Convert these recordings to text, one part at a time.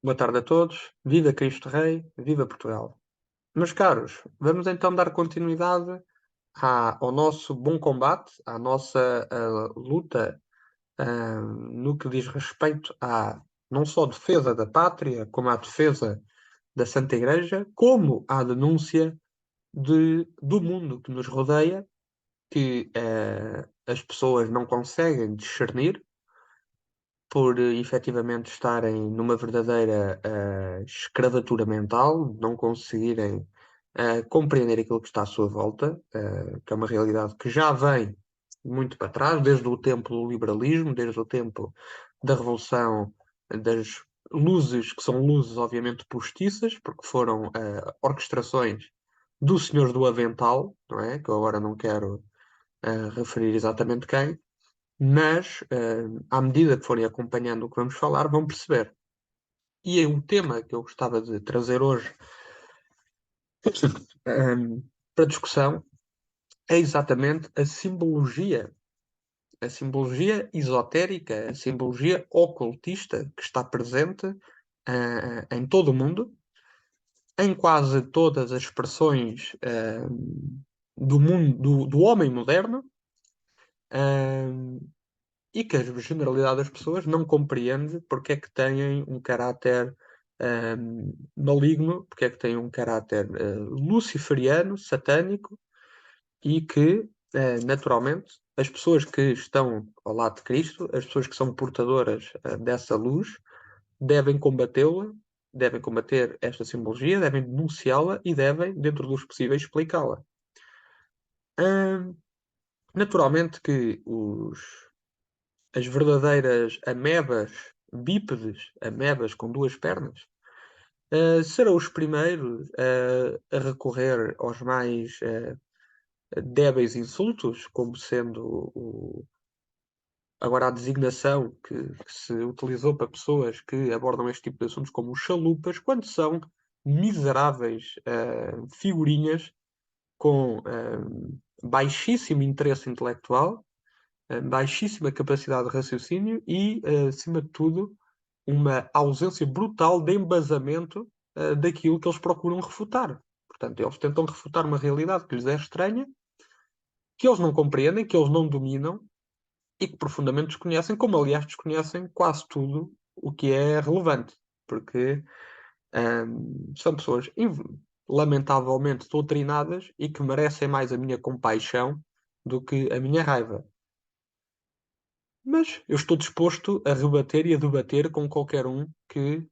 Boa tarde a todos. Viva Cristo Rei, viva Portugal. Meus caros, vamos então dar continuidade ao nosso bom combate, à nossa luta no que diz respeito à não só defesa da pátria, como à defesa da Santa Igreja, como à denúncia do mundo que nos rodeia, que as pessoas não conseguem discernir por efetivamente estarem numa verdadeira escravatura mental, não conseguirem compreender aquilo que está à sua volta, que é uma realidade que já vem muito para trás, desde o tempo do liberalismo, desde o tempo da Revolução das Luzes, que são luzes obviamente postiças, porque foram orquestrações dos senhores do Avental, não é? Que eu agora não quero referir exatamente quem, mas à medida que forem acompanhando o que vamos falar, vão perceber. E o tema que eu gostava de trazer hoje para discussão é exatamente a simbologia esotérica, a simbologia ocultista que está presente em todo o mundo, em quase todas as expressões do mundo, do homem moderno, um, e que a generalidade das pessoas não compreende porque é que têm um caráter maligno, porque é que têm um caráter luciferiano, satânico, e que, naturalmente, as pessoas que estão ao lado de Cristo, as pessoas que são portadoras dessa luz, devem combatê-la, devem combater esta simbologia, devem denunciá-la e devem, dentro dos possíveis, explicá-la. Hum, naturalmente que as verdadeiras amebas bípedes, amebas com duas pernas, serão os primeiros a recorrer aos mais débeis insultos, como sendo agora a designação que se utilizou para pessoas que abordam este tipo de assuntos como chalupas, quando são miseráveis figurinhas com baixíssimo interesse intelectual, baixíssima capacidade de raciocínio e, acima de tudo, uma ausência brutal de embasamento daquilo que eles procuram refutar. Portanto, eles tentam refutar uma realidade que lhes é estranha, que eles não compreendem, que eles não dominam e que profundamente desconhecem, como aliás desconhecem quase tudo o que é relevante, porque são pessoas lamentavelmente doutrinadas e que merecem mais a minha compaixão do que a minha raiva. Mas eu estou disposto a rebater e a debater com qualquer um que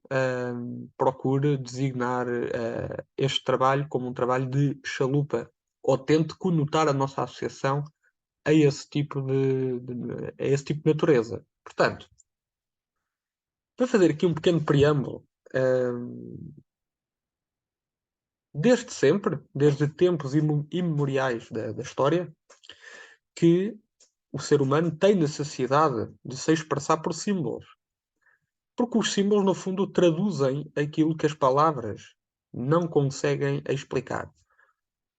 procure designar este trabalho como um trabalho de chalupa ou tente conotar a nossa associação a esse tipo a esse tipo de natureza. Portanto, para fazer aqui um pequeno preâmbulo, ahm, desde sempre, desde tempos imemoriais da história, que o ser humano tem necessidade de se expressar por símbolos. Porque os símbolos, no fundo, traduzem aquilo que as palavras não conseguem explicar.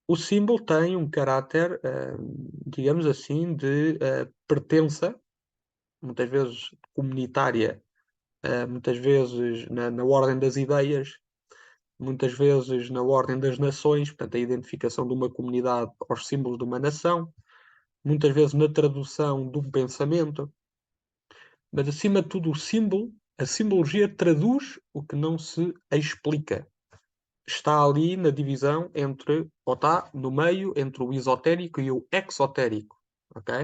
O símbolo tem um caráter, digamos assim, de pertença, muitas vezes comunitária, muitas vezes na ordem das ideias, muitas vezes na ordem das nações, portanto, a identificação de uma comunidade aos símbolos de uma nação, muitas vezes na tradução de um pensamento. Mas, acima de tudo, o símbolo, a simbologia traduz o que não se explica. Está ali na divisão entre, ou está no meio entre o esotérico e o exotérico. Ok?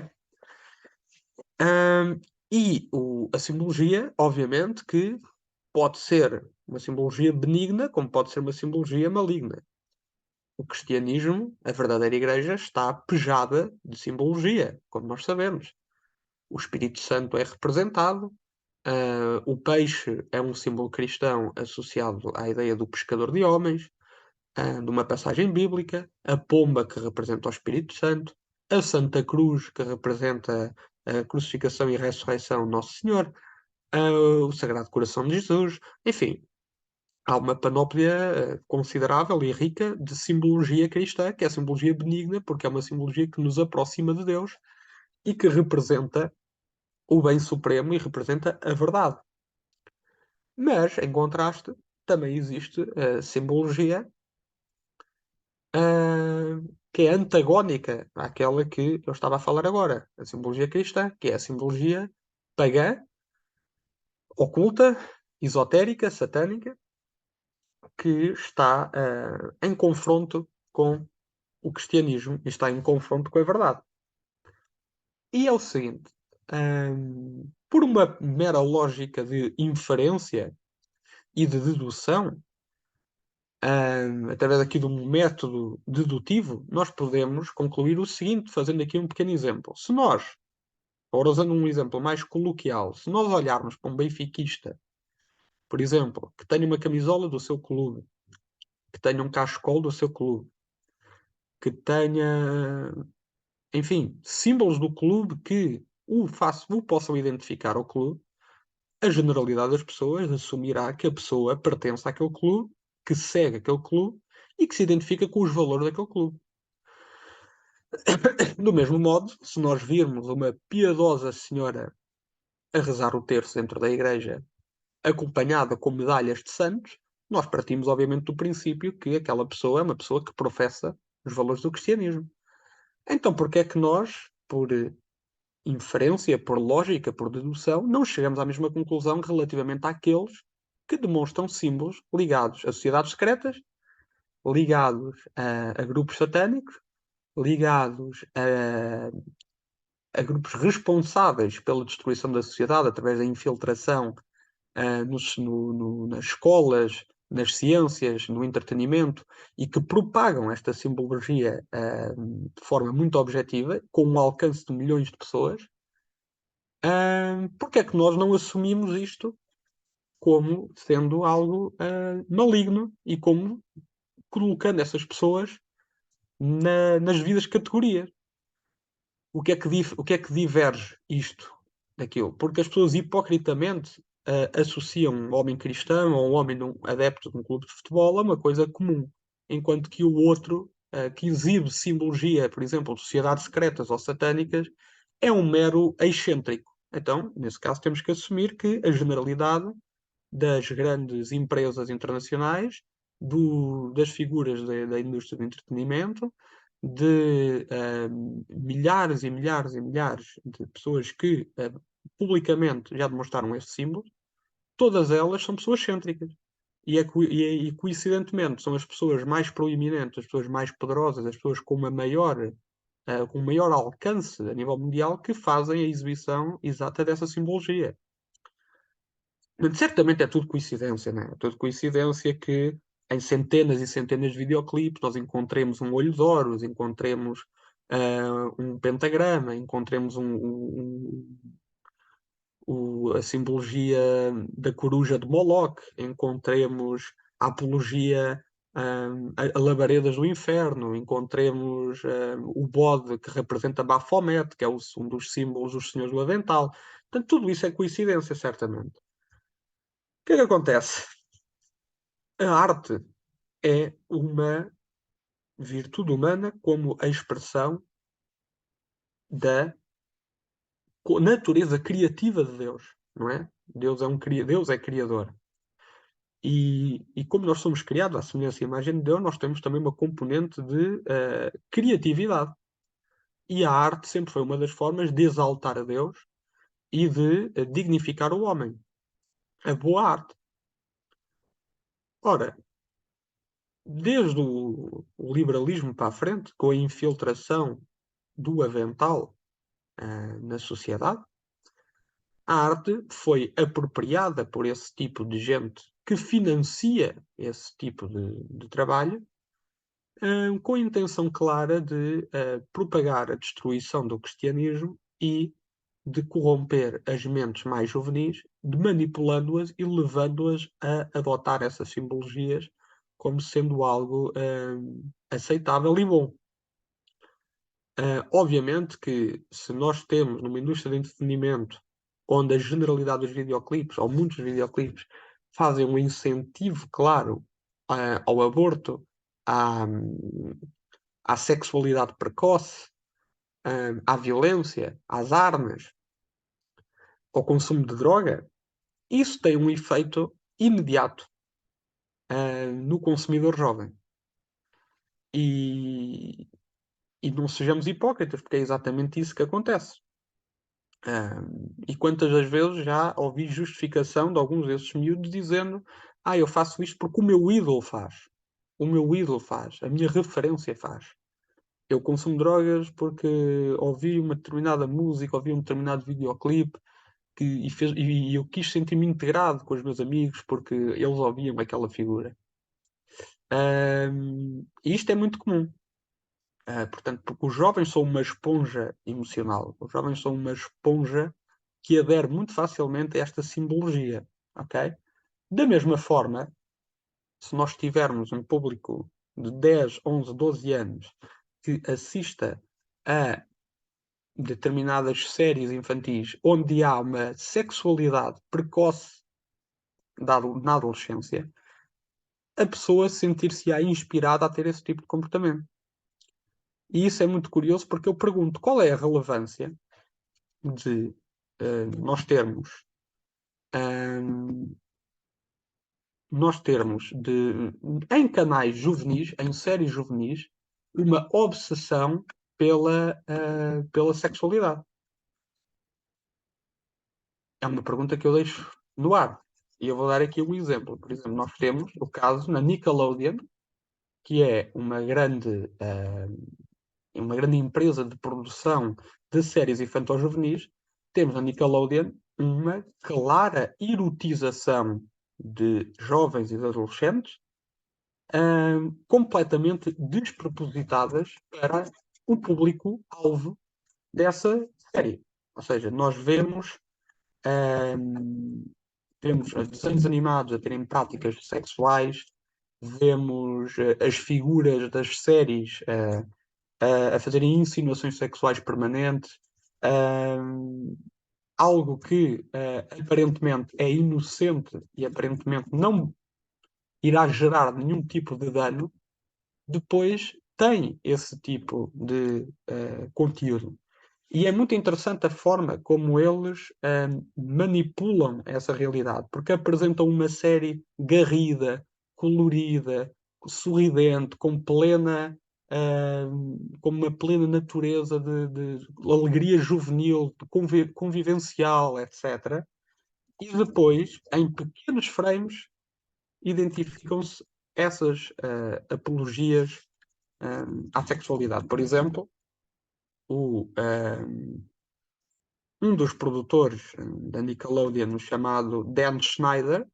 Ahm, a simbologia, obviamente, que pode ser uma simbologia benigna, como pode ser uma simbologia maligna. O cristianismo, a verdadeira igreja, está pejada de simbologia, como nós sabemos. O Espírito Santo é representado, o peixe é um símbolo cristão associado à ideia do pescador de homens, de uma passagem bíblica, a pomba que representa o Espírito Santo, a Santa Cruz que representa a crucificação e a ressurreição de Nosso Senhor, o Sagrado Coração de Jesus, enfim, há uma panóplia considerável e rica de simbologia cristã, que é a simbologia benigna, porque é uma simbologia que nos aproxima de Deus e que representa o bem supremo e representa a verdade. Mas, em contraste, também existe a simbologia ah, que é antagónica àquela que eu estava a falar agora. A simbologia cristã, que é a simbologia pagã, oculta, esotérica, satânica, que está em confronto com o cristianismo e está em confronto com a verdade. E é o seguinte, por uma mera lógica de inferência e de dedução, através aqui de um método dedutivo, nós podemos concluir o seguinte, fazendo aqui um pequeno exemplo. Se nós, agora usando um exemplo mais coloquial, se nós olharmos para um benfiquista, por exemplo, que tenha uma camisola do seu clube, que tenha um cachecol do seu clube, que tenha, enfim, símbolos do clube que o possam identificar ao clube, a generalidade das pessoas assumirá que a pessoa pertence àquele clube, que segue aquele clube e que se identifica com os valores daquele clube. Do mesmo modo, se nós virmos uma piedosa senhora a rezar o terço dentro da igreja, acompanhada com medalhas de santos, nós partimos, obviamente, do princípio que aquela pessoa é uma pessoa que professa os valores do cristianismo. Então, porque é que nós, por inferência, por lógica, por dedução, não chegamos à mesma conclusão relativamente àqueles que demonstram símbolos ligados a sociedades secretas, ligados a grupos satânicos, ligados a grupos responsáveis pela destruição da sociedade através da infiltração nas escolas, nas ciências, no entretenimento e que propagam esta simbologia de forma muito objetiva, com um alcance de milhões de pessoas, porque é que nós não assumimos isto como sendo algo maligno e como colocando essas pessoas nas devidas categorias? O que é que diverge isto daquilo? Porque as pessoas hipocritamente associam um homem cristão ou um homem adepto de um clube de futebol a uma coisa comum, enquanto que o outro, que exibe simbologia, por exemplo, de sociedades secretas ou satânicas, é um mero excêntrico. Então, nesse caso, temos que assumir que a generalidade das grandes empresas internacionais, das figuras da indústria do entretenimento, de milhares e milhares e milhares de pessoas que publicamente já demonstraram esse símbolo, todas elas são pessoas cêntricas. E coincidentemente são as pessoas mais proeminentes, as pessoas mais poderosas, as pessoas com maior alcance a nível mundial que fazem a exibição exata dessa simbologia. Certamente é tudo coincidência, né? É tudo coincidência que em centenas e centenas de videoclipes nós encontremos um olho de Horus, encontremos um pentagrama, encontremos a simbologia da coruja de Moloch, encontremos a apologia a labaredas do inferno, encontremos o bode que representa Baphomet, que é um dos símbolos dos Senhores do Avental. Portanto, tudo isso é coincidência, certamente. O que é que acontece? A arte é uma virtude humana como a expressão da natureza criativa de Deus, não é? Deus é criador. E como nós somos criados à semelhança e imagem de Deus, nós temos também uma componente de criatividade. E a arte sempre foi uma das formas de exaltar a Deus e de dignificar o homem. A boa arte. Ora, desde o liberalismo para a frente, com a infiltração do avental na sociedade, a arte foi apropriada por esse tipo de gente que financia esse tipo de trabalho, com a intenção clara de propagar a destruição do cristianismo e de corromper as mentes mais juvenis, de manipulando-as e levando-as a adotar essas simbologias como sendo algo aceitável e bom. Obviamente que se nós temos numa indústria de entretenimento onde a generalidade dos videoclipes, ou muitos videoclipes, fazem um incentivo claro ao aborto, à, à sexualidade precoce, à violência, às armas, ao consumo de droga, isso tem um efeito imediato no consumidor jovem. E, e não sejamos hipócritas, porque é exatamente isso que acontece. E quantas das vezes já ouvi justificação de alguns desses miúdos dizendo: eu faço isto porque o meu ídolo faz. O meu ídolo faz. A minha referência faz. Eu consumo drogas porque ouvi uma determinada música, ouvi um determinado videoclipe e eu quis sentir-me integrado com os meus amigos porque eles ouviam aquela figura. E isto é muito comum. Portanto, porque os jovens são uma esponja emocional. Os jovens são uma esponja que adere muito facilmente a esta simbologia, ok? Da mesma forma, se nós tivermos um público de 10, 11, 12 anos que assista a determinadas séries infantis onde há uma sexualidade precoce na adolescência, a pessoa sentir-se-á inspirada a ter esse tipo de comportamento. E isso é muito curioso porque eu pergunto qual é a relevância de nós termos em canais juvenis, em séries juvenis, uma obsessão pela sexualidade. É uma pergunta que eu deixo no ar. E eu vou dar aqui um exemplo. Por exemplo, nós temos o caso na Nickelodeon, que é uma grande empresa de produção de séries infanto-juvenis. Temos na Nickelodeon uma clara erotização de jovens e de adolescentes, completamente despropositadas para o público-alvo dessa série. Ou seja, nós vemos desenhos animados a terem práticas sexuais, vemos as figuras das séries a fazerem insinuações sexuais permanentes, algo que aparentemente é inocente e aparentemente não irá gerar nenhum tipo de dano, depois tem esse tipo de conteúdo. E é muito interessante a forma como eles manipulam essa realidade, porque apresentam uma série garrida, colorida, sorridente, com uma plena natureza de alegria juvenil, de convivencial, etc. E depois, em pequenos frames, identificam-se essas apologias à sexualidade. Por exemplo, o, um dos produtores da Nickelodeon, chamado Dan Schneider,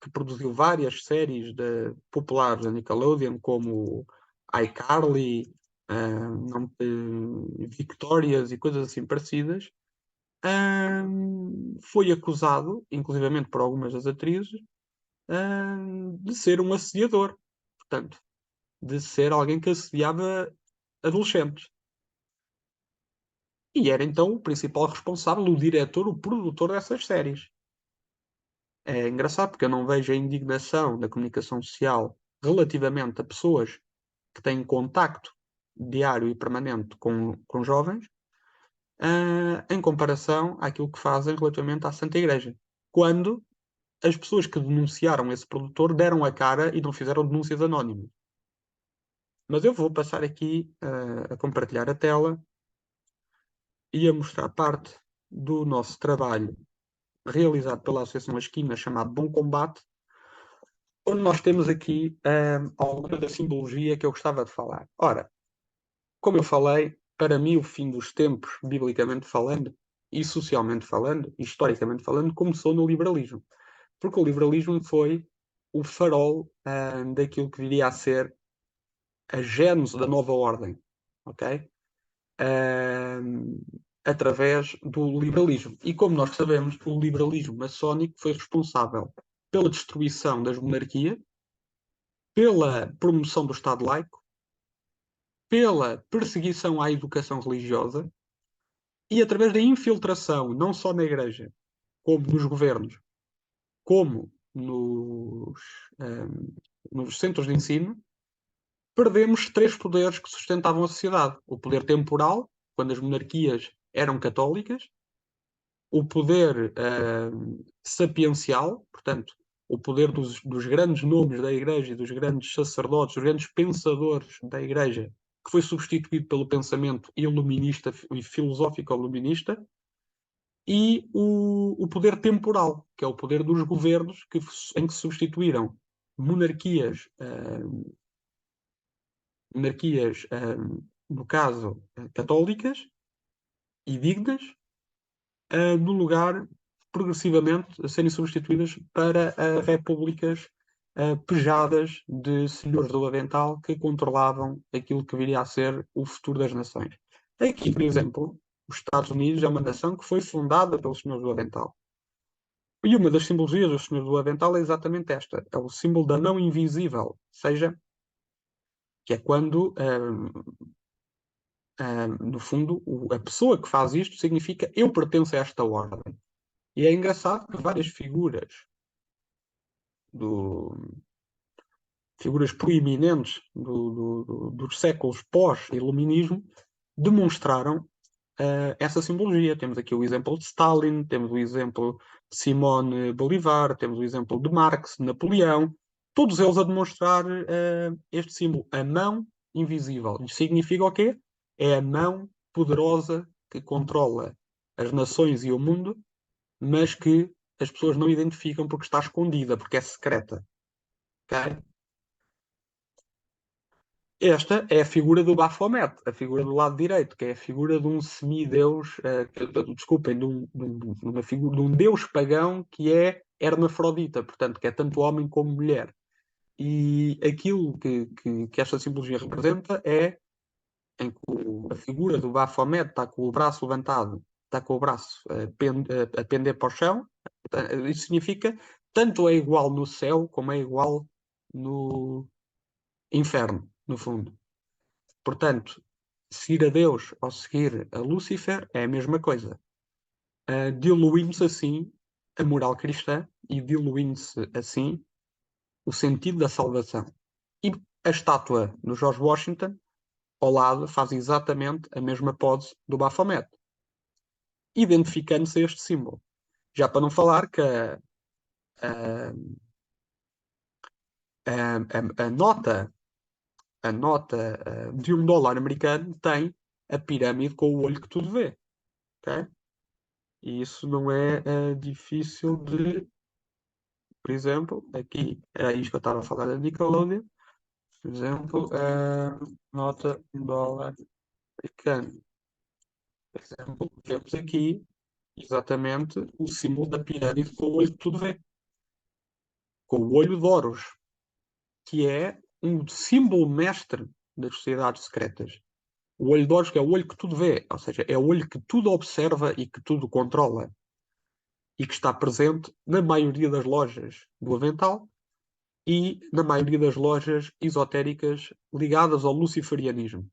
que produziu várias séries populares da Nickelodeon, como iCarly, Victorious e coisas assim parecidas, foi acusado, inclusivamente por algumas das atrizes, de ser um assediador. Portanto, de ser alguém que assediava adolescentes. E era então o principal responsável, o diretor, o produtor dessas séries. É engraçado porque eu não vejo a indignação da comunicação social relativamente a pessoas que têm contacto diário e permanente com jovens, em comparação àquilo que fazem relativamente à Santa Igreja. Quando as pessoas que denunciaram esse produtor deram a cara e não fizeram denúncias anónimas. Mas eu vou passar aqui a compartilhar a tela e a mostrar parte do nosso trabalho realizado pela Associação Esquina, chamado Bom Combate, onde nós temos aqui alguma da simbologia que eu gostava de falar. Ora, como eu falei, para mim o fim dos tempos, biblicamente falando, e socialmente falando, historicamente falando, começou no liberalismo. Porque o liberalismo foi o farol daquilo que viria a ser a gênese da nova ordem, ok? Através do liberalismo. E como nós sabemos, o liberalismo maçónico foi responsável pela destruição das monarquias, pela promoção do Estado laico, pela perseguição à educação religiosa e através da infiltração, não só na Igreja, como nos governos, como nos centros de ensino, perdemos três poderes que sustentavam a sociedade. O poder temporal, quando as monarquias eram católicas, o poder sapiencial, portanto, o poder dos grandes nomes da Igreja e dos grandes sacerdotes, dos grandes pensadores da Igreja, que foi substituído pelo pensamento iluminista e filosófico iluminista, e o poder temporal, que é o poder dos governos em que substituíram monarquias, no caso, católicas e dignas, no lugar, progressivamente, a serem substituídas para repúblicas pejadas de senhores do avental que controlavam aquilo que viria a ser o futuro das nações. Aqui, por exemplo, os Estados Unidos é uma nação que foi fundada pelos senhores do avental. E uma das simbologias dos senhores do avental é exatamente esta: é o símbolo da mão invisível, ou seja, que é quando, no fundo, a pessoa que faz isto significa eu pertenço a esta ordem. E é engraçado que várias do, figuras proeminentes dos séculos pós-iluminismo demonstraram essa simbologia. Temos aqui o exemplo de Stalin, temos o exemplo de Simone Bolivar, temos o exemplo de Marx, de Napoleão, todos eles a demonstrar este símbolo, a mão invisível. Isto significa o quê? É a mão poderosa que controla as nações e o mundo, mas que as pessoas não identificam porque está escondida, porque é secreta. Okay? Esta é a figura do Baphomet, a figura do lado direito, que é a figura de um semideus, desculpem, uma figura, de um deus pagão que é hermafrodita, portanto, que é tanto homem como mulher. E aquilo que esta simbologia representa é em que a figura do Baphomet está com o braço levantado, está com o braço a pender para o chão. Isso significa tanto é igual no céu como é igual no inferno, no fundo. Portanto, seguir a Deus ou seguir a Lúcifer é a mesma coisa. Diluindo-se assim a moral cristã e diluindo-se assim o sentido da salvação. E a estátua do George Washington, ao lado, faz exatamente a mesma pose do Baphomet, identificando-se a este símbolo. Já para não falar que a, a nota, de $1 americano tem a pirâmide com o olho que tudo vê. Okay? E isso não é difícil de, por exemplo, aqui era isto que eu estava a falar da Nickelodeon, por exemplo, nota $1 americano. Por exemplo, temos aqui exatamente o símbolo da pirâmide com o olho que tudo vê, com o olho de Horus, que é um símbolo mestre das sociedades secretas. O olho de Horus, que é o olho que tudo vê, ou seja, é o olho que tudo observa e que tudo controla, e que está presente na maioria das lojas do avental e na maioria das lojas esotéricas ligadas ao luciferianismo.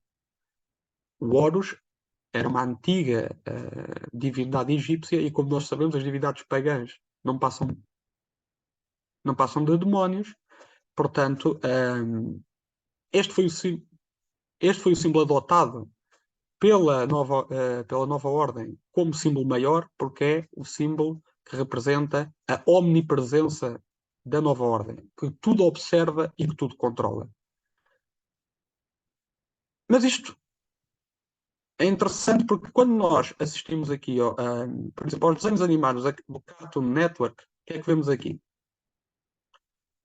O Horus era uma antiga divindade egípcia e, como nós sabemos, as divindades pagãs não passam de demónios. Portanto, este foi o símbolo adotado pela nova ordem como símbolo maior, porque é o símbolo que representa a omnipresença da nova ordem, que tudo observa e que tudo controla. Mas isto é interessante porque quando nós assistimos aqui, por exemplo, aos desenhos animados do Cartoon Network, o que é que vemos aqui?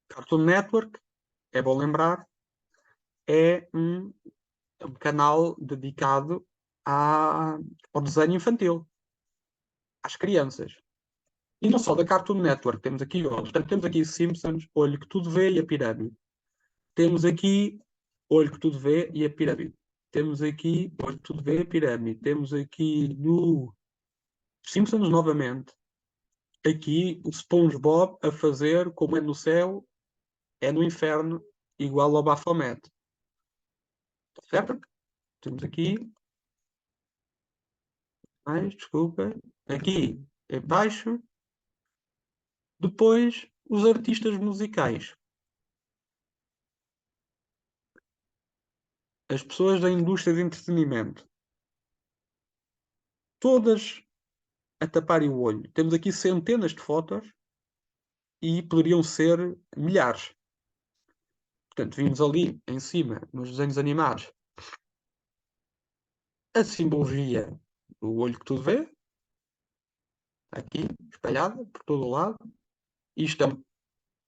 Cartoon Network, é bom lembrar, é um canal dedicado ao desenho infantil, às crianças. E não só da Cartoon Network, temos aqui outros. Portanto, temos aqui Simpsons, Olho que Tudo Vê e a Pirâmide. Temos aqui Olho que Tudo Vê e a Pirâmide. Temos aqui Olho que Tudo Vê e a Pirâmide. Temos aqui no Simpsons novamente. Aqui o SpongeBob a fazer como é no céu, é no inferno, igual ao Baphomet. Certo? Temos aqui, mais, desculpa, aqui embaixo. Depois, os artistas musicais. As pessoas da indústria de entretenimento. Todas a taparem o olho. Temos aqui centenas de fotos e poderiam ser milhares. Portanto, vimos ali em cima, nos desenhos animados, a simbologia do olho que tudo vê, aqui, espalhada por todo o lado. Isto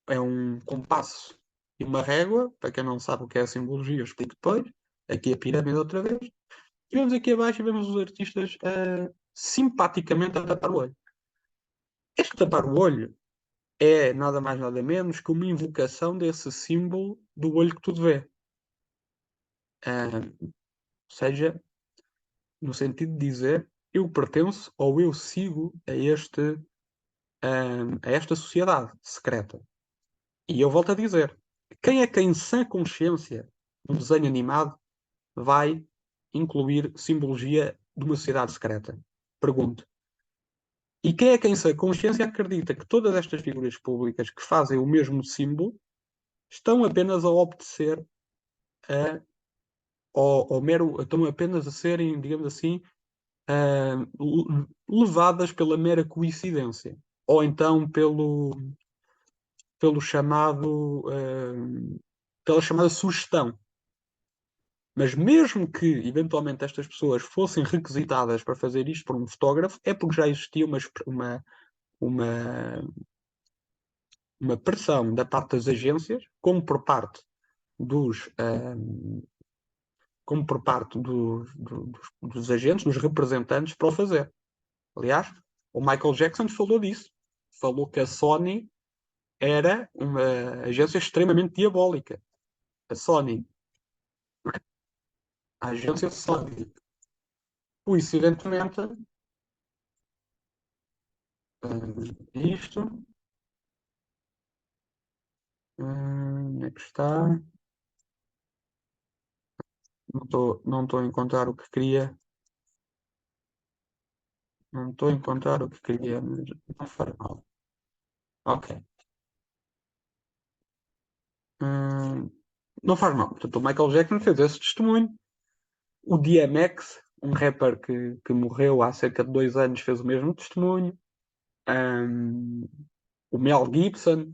é um compasso e uma régua. Para quem não sabe o que é a simbologia, eu explico depois. Aqui a pirâmide outra vez. E vemos aqui abaixo e vemos os artistas simpaticamente a tapar o olho. Este tapar o olho é nada mais nada menos que uma invocação desse símbolo do olho que tudo vê. Ou seja, no sentido de dizer eu pertenço ou eu sigo a esta sociedade secreta. E eu volto a dizer, quem é que em sã consciência no desenho animado vai incluir simbologia de uma sociedade secreta? Pergunto. E quem é que em sã consciência acredita que todas estas figuras públicas que fazem o mesmo símbolo estão apenas a obedecer a, ao mero, estão apenas a serem, digamos assim, levadas pela mera coincidência, ou então pelo chamado, pela chamada sugestão. Mas mesmo que eventualmente estas pessoas fossem requisitadas para fazer isto por um fotógrafo, é porque já existia uma, uma pressão da parte das agências, como por parte dos, como por parte dos agentes, dos representantes, para o fazer. Aliás, o Michael Jackson falou disso. Falou que a Sony era uma agência extremamente diabólica. A Sony, a agência Sony, coincidentemente, isto, onde é que está? Não estou a encontrar o que queria. Não estou a encontrar o que queria, mas não faz mal. Ok. Não faz mal. Portanto, o Michael Jackson fez esse testemunho. O DMX, um rapper que morreu há cerca de 2 anos, fez o mesmo testemunho. Um, o Mel Gibson,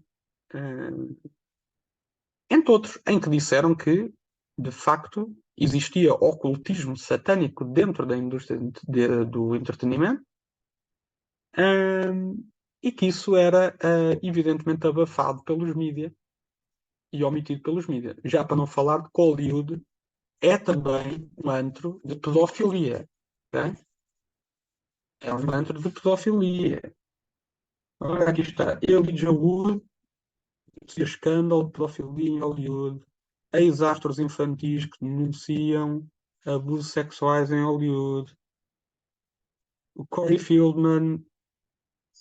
entre outros, em que disseram que, de facto, existia ocultismo satânico dentro da indústria do entretenimento, e que isso era, evidentemente, abafado pelos mídias e omitido pelos mídias. Já para não falar de que Hollywood é também um antro de pedofilia. Ok? É um antro de pedofilia. Ora, aqui está. Elijah Wood, escândalo de pedofilia em Hollywood. Ex-astros infantis que denunciam abusos sexuais em Hollywood. O Corey Feldman,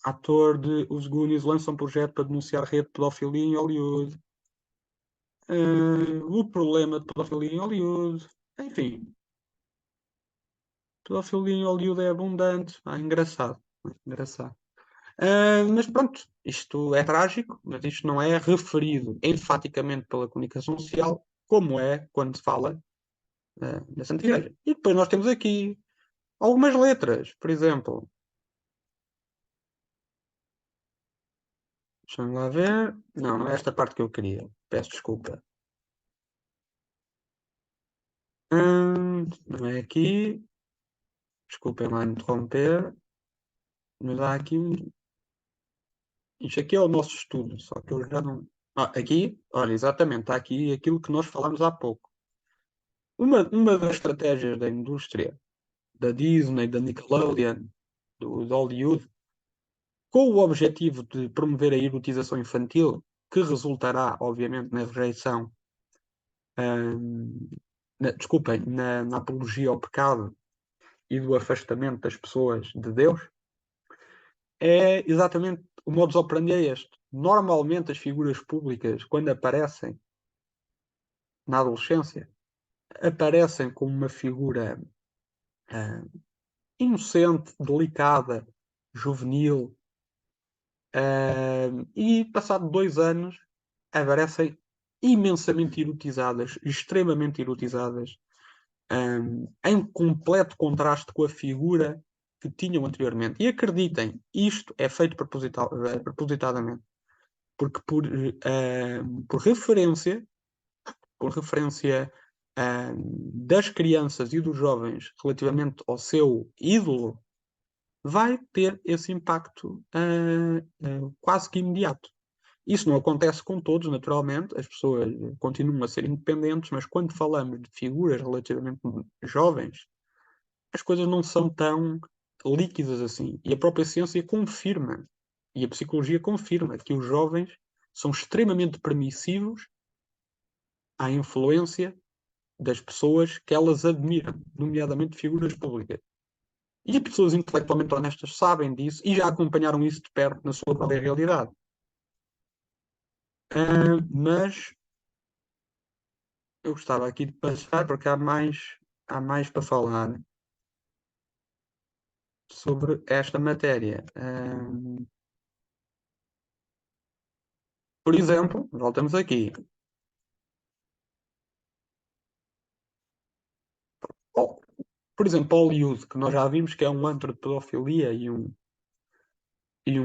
ator de Os Goonies, lança um projeto para denunciar rede de pedofilia em Hollywood. O problema de pedofilia em Hollywood. Enfim, pedofilia em Hollywood é abundante. Engraçado. Engraçado. Mas pronto, isto é trágico, mas isto não é referido enfaticamente pela comunicação social, como é quando se fala da Santa Igreja. E depois nós temos aqui algumas letras, por exemplo. Deixa-me lá ver. Não, não é esta parte que eu queria. Peço desculpa. Não é aqui. Desculpem lá interromper. Mas há aqui. Isto aqui é o nosso estudo, só que eu já não. Aqui, olha, exatamente, está aqui aquilo que nós falámos há pouco. Uma das estratégias da indústria, da Disney, da Nickelodeon, de Hollywood, com o objetivo de promover a erotização infantil, que resultará, obviamente, na rejeição, desculpem, na apologia ao pecado e do afastamento das pessoas de Deus, é exatamente o modus operandi é este. Normalmente as figuras públicas, quando aparecem na adolescência, aparecem como uma figura inocente, delicada, juvenil, e passado 2 anos aparecem imensamente erotizadas, extremamente erotizadas, em completo contraste com a figura que tinham anteriormente. E acreditem, isto é feito propositadamente. porque por referência das crianças e dos jovens relativamente ao seu ídolo, vai ter esse impacto quase que imediato. Isso não acontece com todos, naturalmente, as pessoas continuam a ser independentes, mas quando falamos de figuras relativamente jovens, as coisas não são tão líquidas assim. E a própria ciência confirma, e a psicologia confirma, que os jovens são extremamente permissivos à influência das pessoas que elas admiram, nomeadamente figuras públicas. E as pessoas intelectualmente honestas sabem disso e já acompanharam isso de perto na sua própria realidade. Mas eu gostava aqui de passar, porque há mais para falar sobre esta matéria. Por exemplo, voltamos aqui. Oh, por exemplo, Hollywood, que nós já vimos que é um antro de pedofilia e um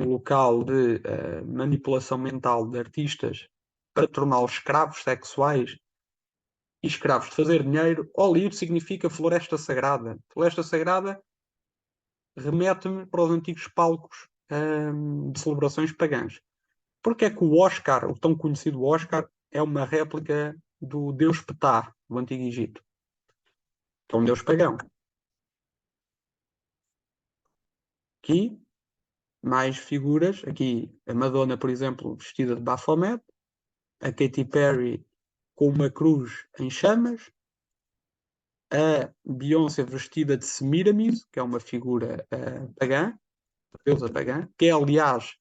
local de manipulação mental de artistas para torná-los escravos sexuais e escravos de fazer dinheiro. Hollywood significa floresta sagrada. Floresta sagrada remete-me para os antigos palcos de celebrações pagãs. Porque é que o Oscar, o tão conhecido Oscar, é uma réplica do deus Ptah, do Antigo Egito, que é um deus pagão? Aqui, mais figuras. Aqui, a Madonna, por exemplo, vestida de Baphomet. A Katy Perry com uma cruz em chamas. A Beyoncé vestida de Semiramis, que é uma figura pagã, deusa pagã, que é, aliás,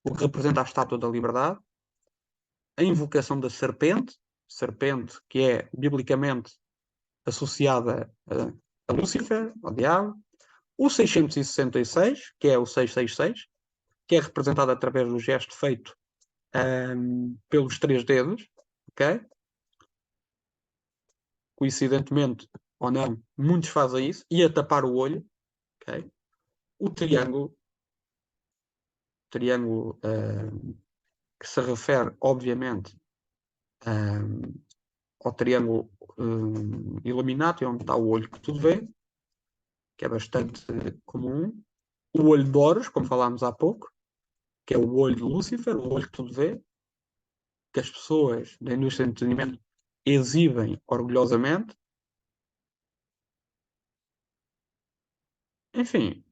o que representa a Estátua da Liberdade. A invocação da serpente que é biblicamente associada a Lúcifer, ao diabo. O 666, que é o 666, que é representado através do gesto feito pelos três dedos, ok? Coincidentemente ou não, muitos fazem isso, e a tapar o olho, ok? O triângulo que se refere, obviamente, ao triângulo Illuminati, onde está o olho que tudo vê, que é bastante comum. O olho de Horus, como falámos há pouco, que é o olho de Lúcifer, o olho que tudo vê, que as pessoas da indústria do entretenimento exibem orgulhosamente. Enfim,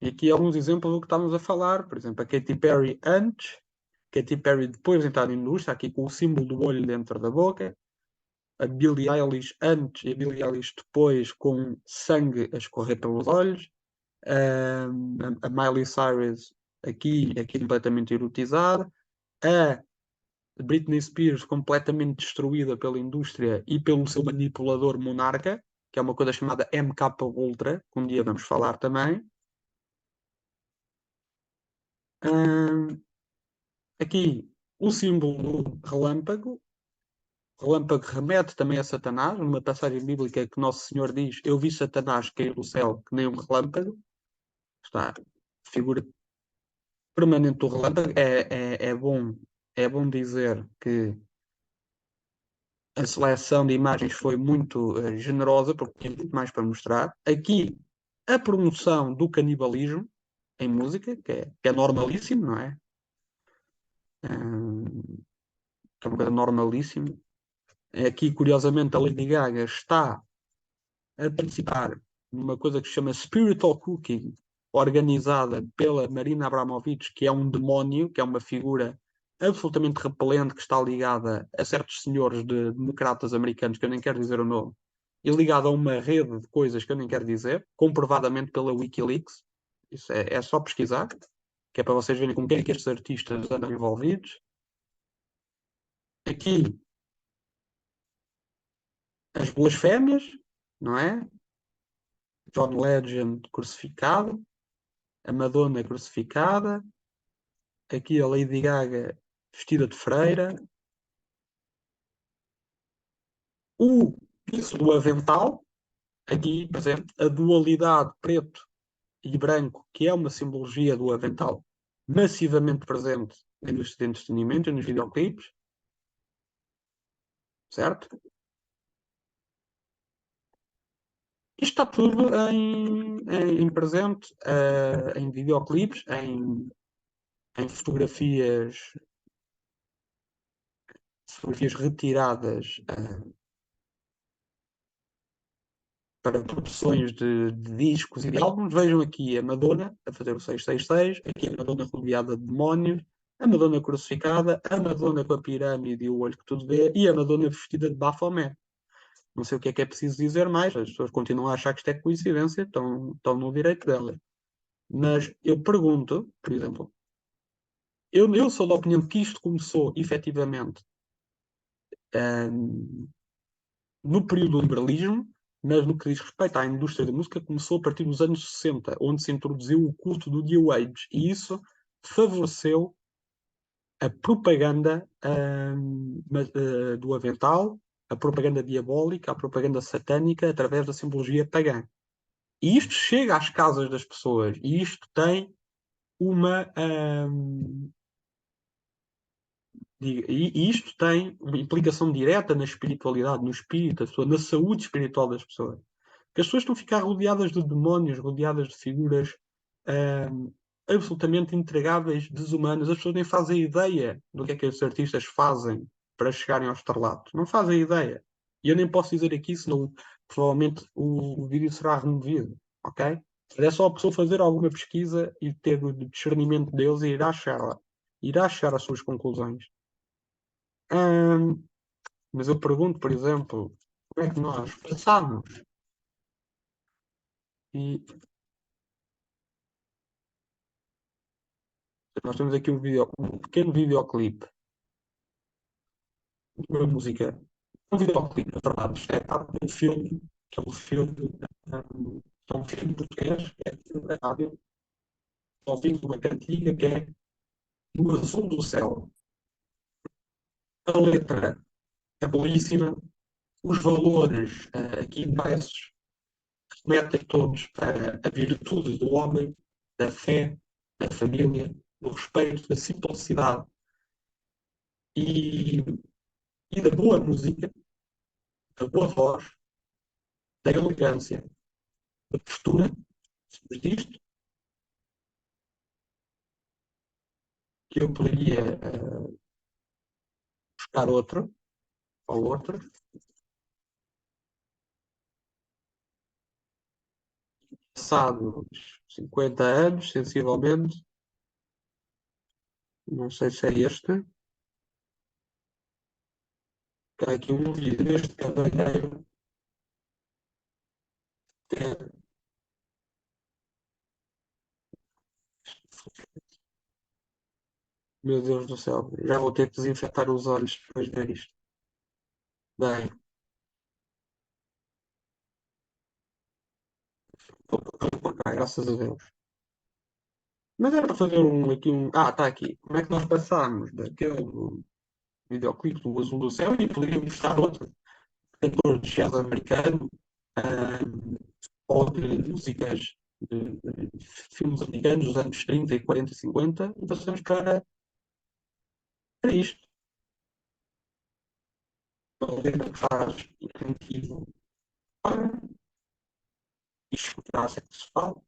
e aqui alguns exemplos do que estamos a falar. Por exemplo, a Katy Perry antes, Katy Perry depois de entrar na indústria, aqui com o símbolo do olho dentro da boca. A Billie Eilish antes e a Billie Eilish depois, com sangue a escorrer pelos olhos. A Miley Cyrus aqui completamente erotizada. A Britney Spears completamente destruída pela indústria e pelo seu manipulador monarca, que é uma coisa chamada MK Ultra, que um dia vamos falar também. Aqui o símbolo do relâmpago. Relâmpago remete também a Satanás, numa passagem bíblica que Nosso Senhor diz: Eu vi Satanás cair do céu que nem um relâmpago. Está, figura permanente do relâmpago. É bom dizer que a seleção de imagens foi muito generosa, porque tinha muito mais para mostrar. Aqui, a promoção do canibalismo em música, que é normalíssimo, não é? Que é uma coisa normalíssima. Aqui, curiosamente, a Lady Gaga está a participar numa coisa que se chama Spiritual Cooking, organizada pela Marina Abramovic, que é um demónio, que é uma figura absolutamente repelente, que está ligada a certos senhores democratas americanos, que eu nem quero dizer o nome, e ligada a uma rede de coisas que eu nem quero dizer, comprovadamente pela Wikileaks. Isso é só pesquisar, que é para vocês verem com quem é que estes artistas andam envolvidos. Aqui, as blasfémias, não é? John Legend crucificado, a Madonna crucificada, aqui a Lady Gaga vestida de freira, o isso do avental, aqui presente, a dualidade preto e branco, que é uma simbologia do avental, massivamente presente na indústria de entretenimento e nos videoclipes, certo? Isto está tudo em presente, em videoclipes, em fotografias retiradas para produções de discos e de álbuns. Vejam aqui a Madonna a fazer o 666, aqui a Madonna rodeada de demónios, a Madonna crucificada, a Madonna com a pirâmide e o olho que tudo vê, e a Madonna vestida de Baphomet. Não sei o que é preciso dizer mais, as pessoas continuam a achar que isto é coincidência, estão no direito delas. Mas eu pergunto, por exemplo, eu sou da opinião que isto começou efetivamente ehm, no período do liberalismo, mas no que diz respeito à indústria da música, começou a partir dos anos 60, onde se introduziu o culto do New Age, e isso favoreceu a propaganda do avental, a propaganda diabólica, a propaganda satânica através da simbologia pagã. E isto chega às casas das pessoas, e isto tem uma. E isto tem uma implicação direta na espiritualidade, no espírito da pessoa, na saúde espiritual das pessoas. Que as pessoas estão a ficar rodeadas de demónios, rodeadas de figuras absolutamente intragáveis, desumanas. As pessoas nem fazem ideia do que é que esses artistas fazem para chegarem ao estrelato. Não fazem ideia. E eu nem posso dizer aqui, senão provavelmente o vídeo será removido. Ok? Mas é só a pessoa fazer alguma pesquisa e ter o discernimento deles e irá chegar às suas conclusões. Hum, mas eu pergunto, por exemplo, como é que nós passamos e nós temos aqui um pequeno videoclipe de uma música, um videoclipe, na verdade, isto é parte de um filme, que é um filme, que é um filme português, que é filme da rádio, ao fim de uma cantiga que é do azul do céu. A letra é belíssima, os valores aqui impressos remetem todos para a virtude do homem, da fé, da família, do respeito, da simplicidade e, e da boa música, da boa voz, da elegância, da postura. Depois disto, que eu poderia buscar outro ou outra, passados 50 anos, sensivelmente, não sei se é este, que há aqui um vídeo deste cavalheiro, que é, meu Deus do céu, já vou ter que desinfetar os olhos depois de ver isto. Bem, vou por cá, graças a Deus. Mas era para fazer aqui um. Ah, está aqui. Como é que nós passámos daquele videoclipe do Azul do Céu e poderíamos estar outro cantor de jazz americano ou de músicas de filmes americanos dos anos 30 e 40 e 50 e passamos para isto. Alguém que faz incentivo para escutar sexual.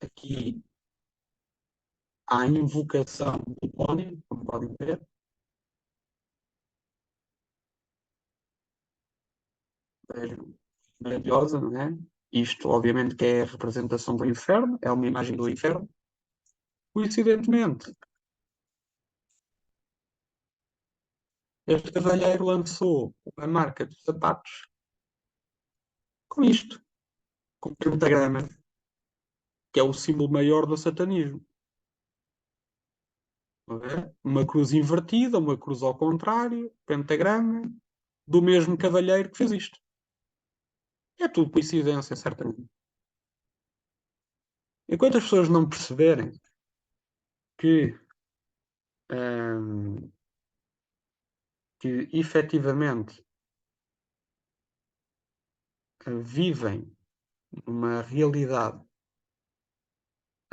Aqui há a invocação do pônei, como podem ver. Vejam, grandiosa, não é? Isto, obviamente, que é a representação do inferno, é uma imagem do inferno. Coincidentemente, este cavalheiro lançou uma marca de sapatos com isto, com o pentagrama, que é o símbolo maior do satanismo. Uma cruz invertida, uma cruz ao contrário, pentagrama, do mesmo cavalheiro que fez isto. É tudo coincidência, certamente. Enquanto as pessoas não perceberem que, hum, que efetivamente vivem uma realidade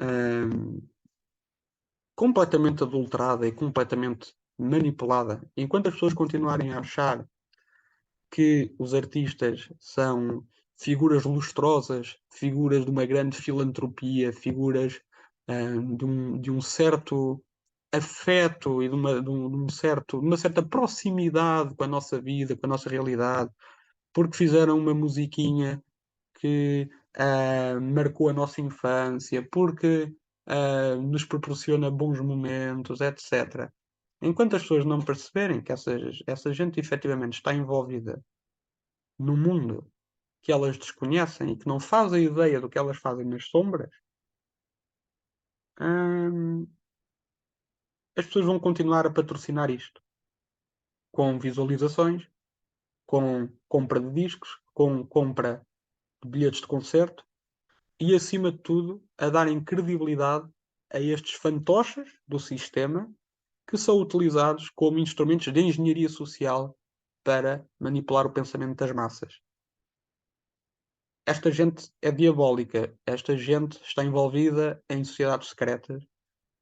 hum, completamente adulterada e completamente manipulada. Enquanto as pessoas continuarem a achar que os artistas são figuras lustrosas, figuras de uma grande filantropia, figuras de um certo afeto e de uma certa proximidade com a nossa vida, com a nossa realidade, porque fizeram uma musiquinha que marcou a nossa infância, porque nos proporciona bons momentos, etc. Enquanto as pessoas não perceberem que essa gente efetivamente está envolvida no mundo que elas desconhecem e que não fazem ideia do que elas fazem nas sombras, hum, as pessoas vão continuar a patrocinar isto com visualizações, com compra de discos, com compra de bilhetes de concerto e, acima de tudo, a darem credibilidade a estes fantoches do sistema que são utilizados como instrumentos de engenharia social para manipular o pensamento das massas. Esta gente é diabólica, esta gente está envolvida em sociedades secretas,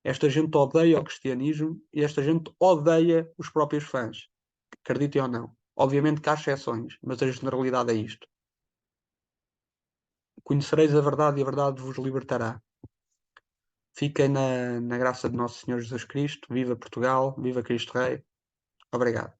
esta gente odeia o cristianismo e esta gente odeia os próprios fãs, acreditem ou não. Obviamente que há exceções, mas a generalidade é isto. Conhecereis a verdade e a verdade vos libertará. Fiquem na graça de Nosso Senhor Jesus Cristo. Viva Portugal, viva Cristo Rei. Obrigado.